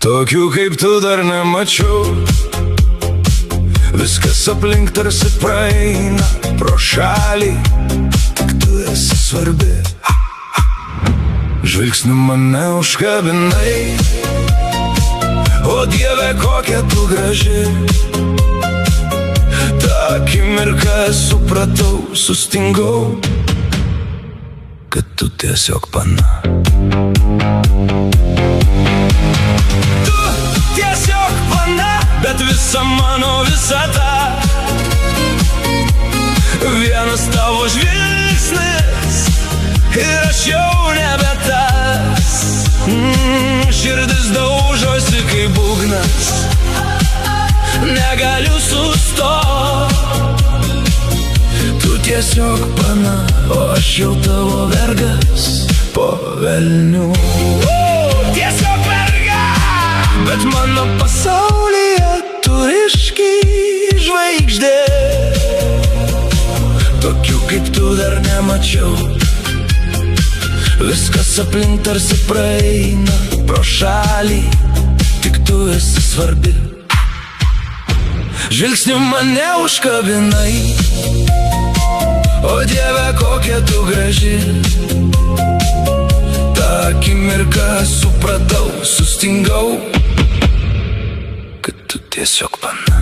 Tokių kaip tu dar nemačiau. Viskas aplink tarsi praeina pro šalį, tik tu esi svarbi. Žvilgsniu mane užkabinai, o Dieve, kokia tu graži. Ta akimirka supratau, sustingau, kad tu tiesiog pana. Tu tiesiog pana, bet visa mano visata. Vienas tavo žvilgsnis ir aš jau nebe tas. Širdis daužosi kaip būgnas, negaliu sustot. Tu tiesiog pana, o aš jau tavo vergas po velnių. Tiesiog verga, bet mano pasaulyje tu ryški žvaigždė. Tokių kaip tu dar nemačiau. Viskas aplink tarsi praeina pro šalį, tik tu esi svarbi. Žvilgsniu mane užkabinai, o Dieve, kokia tu graži. Ta akimirka supratau, sustingau, kad tu tiesiog pana.